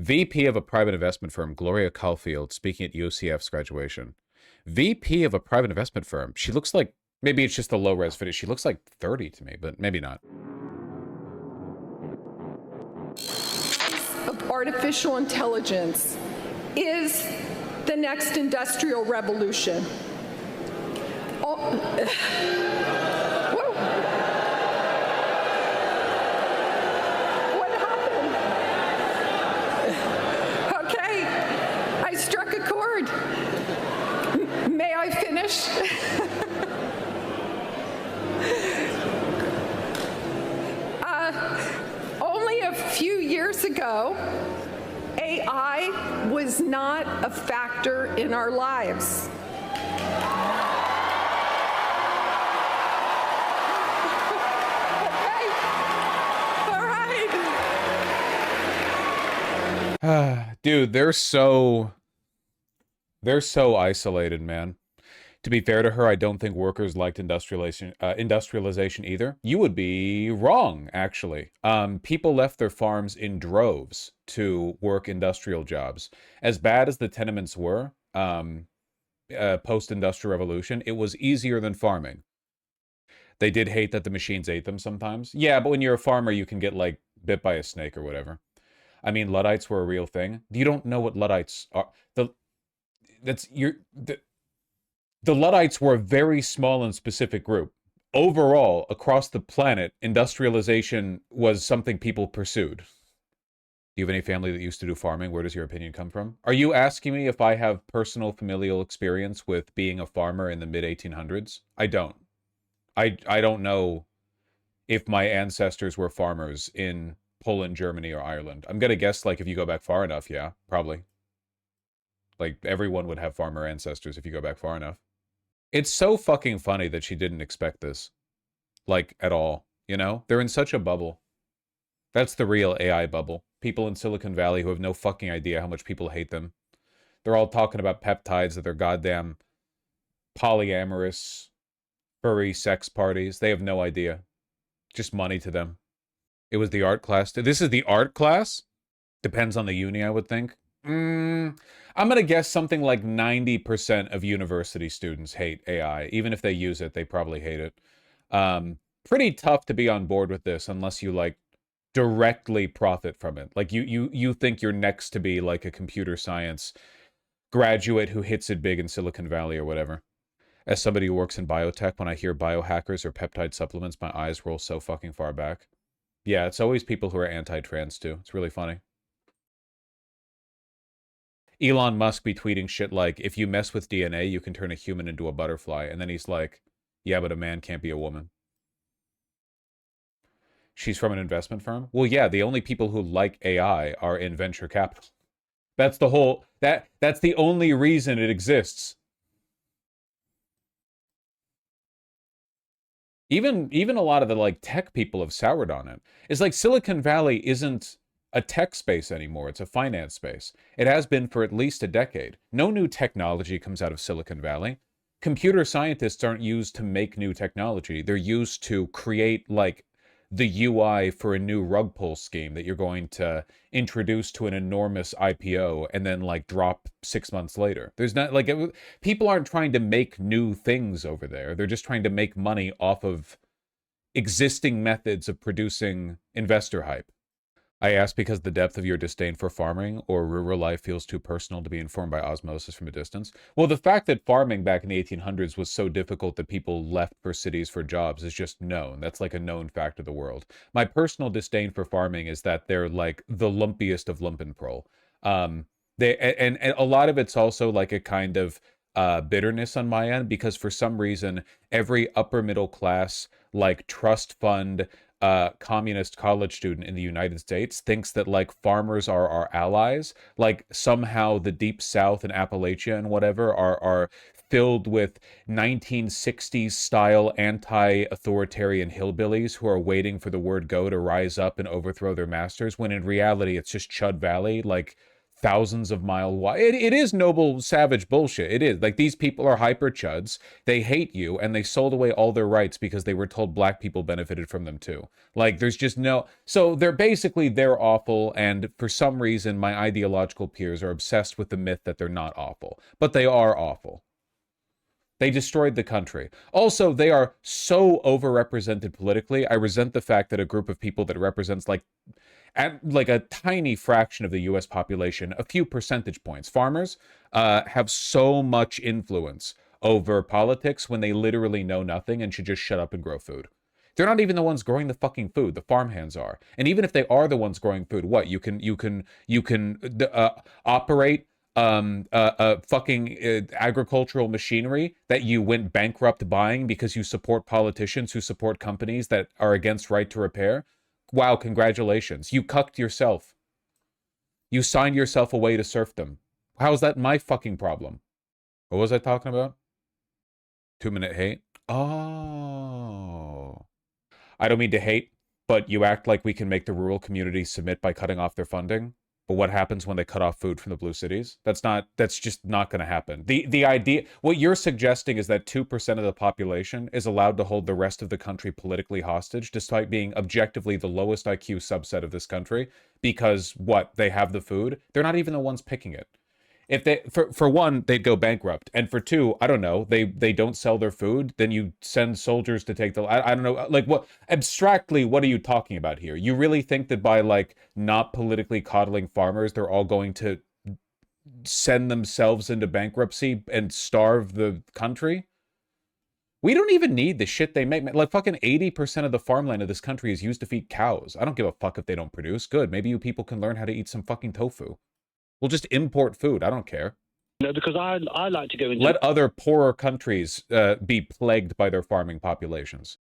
VP of a private investment firm, Gloria Caulfield, speaking at UCF's graduation. VP of a private investment firm. She looks like, maybe it's just the low-res footage. She looks like 30 to me, but maybe not. Of artificial intelligence is the next industrial revolution. What happened? Okay, I struck a chord. May I finish? Only a few years ago, AI was not a factor in our lives. Okay. All right. Dude, they're so isolated, man. To be fair to her, I don't think workers liked industrialization either. You would be wrong, actually. People left their farms in droves to work industrial jobs. As bad as the tenements were, post-industrial revolution, it was easier than farming. They did hate that the machines ate them sometimes. Yeah, but when you're a farmer, you can get, like, bit by a snake or whatever. I mean, Luddites were a real thing. You don't know what Luddites are. The Luddites were a very small and specific group. Overall, across the planet, industrialization was something people pursued. Do you have any family that used to do farming? Where does your opinion come from? Are you asking me if I have personal familial experience with being a farmer in the mid-1800s? I don't. I don't know if my ancestors were farmers in Poland, Germany, or Ireland. I'm gonna guess, like, if you go back far enough, yeah, probably. Like, everyone would have farmer ancestors if you go back far enough. It's so fucking funny that she didn't expect this. Like, at all. You know? They're in such a bubble. That's the real AI bubble. People in Silicon Valley who have no fucking idea how much people hate them. They're all talking about peptides at their goddamn polyamorous, furry sex parties. They have no idea. Just money to them. It was the art class. This is the art class? Depends on the uni, I would think. I'm going to guess something like 90% of university students hate AI. Even if they use it, they probably hate it. Pretty tough to be on board with this unless you, like, directly profit from it. Like, you think you're next to be, like, a computer science graduate who hits it big in Silicon Valley or whatever. As somebody who works in biotech, when I hear biohackers or peptide supplements, my eyes roll so fucking far back. Yeah, it's always people who are anti-trans, too. It's really funny. Elon Musk be tweeting shit like, if you mess with DNA, you can turn a human into a butterfly. And then he's like, yeah, but a man can't be a woman. She's from an investment firm? Well, yeah, the only people who like AI are in venture capital. That's the whole, that's the only reason it exists. Even a lot of the, like, tech people have soured on it. It's like Silicon Valley isn't a tech space anymore. It's a finance space. It has been for at least a decade. No new technology comes out of Silicon Valley. Computer scientists aren't used to make new technology. They're used to create, like, the UI for a new rug pull scheme that you're going to introduce to an enormous IPO and then, like, drop 6 months later. There's not, like, people aren't trying to make new things over there. They're just trying to make money off of existing methods of producing investor hype. I ask because the depth of your disdain for farming or rural life feels too personal to be informed by osmosis from a distance. Well, the fact that farming back in the 1800s was so difficult that people left for cities for jobs is just known. That's like a known fact of the world. My personal disdain for farming is that they're like the lumpiest of lumpenprole. And a lot of it's also like a kind of bitterness on my end because for some reason every upper middle class like trust fund communist college student in the United States thinks that, like, farmers are our allies. Like, somehow the Deep South and Appalachia and whatever are filled with 1960s style anti-authoritarian hillbillies who are waiting for the word go to rise up and overthrow their masters, when in reality it's just Chud Valley, like thousands of miles wide. It is noble savage bullshit. It is. Like, these people are hyper chuds. They hate you, and they sold away all their rights because they were told black people benefited from them too. Like, there's just no. So they're awful, and for some reason my ideological peers are obsessed with the myth that they're not awful, but they are awful. They destroyed the country. Also, they are so overrepresented politically. I resent the fact that a group of people that represents like a tiny fraction of the US population, a few percentage points, farmers, have so much influence over politics when they literally know nothing and should just shut up and grow food. They're not even the ones growing the fucking food. The farmhands are. And even if they are the ones growing food, what? You can operate fucking agricultural machinery that you went bankrupt buying because you support politicians who support companies that are against right to repair. Wow, congratulations. You cucked yourself. You signed yourself away to serfdom. How is that my fucking problem? What was I talking about? 2-minute hate? Oh. I don't mean to hate, but you act like we can make the rural communities submit by cutting off their funding. But what happens when they cut off food from the blue cities? That's just not going to happen. The idea, what you're suggesting is that 2% of the population is allowed to hold the rest of the country politically hostage, despite being objectively the lowest IQ subset of this country, because what? They have the food? They're not even the ones picking it. If they, for one, they'd go bankrupt, and for two, I don't know, they don't sell their food, then you send soldiers to take the, I don't know, like, what, abstractly, what are you talking about here? You really think that by, like, not politically coddling farmers, they're all going to send themselves into bankruptcy and starve the country? We don't even need the shit they make. Like, fucking 80% of the farmland of this country is used to feed cows. I don't give a fuck if they don't produce. Good, maybe you people can learn how to eat some fucking tofu. We'll just import food. I don't care. No, because I like to go into... Let other poorer countries be plagued by their farming populations.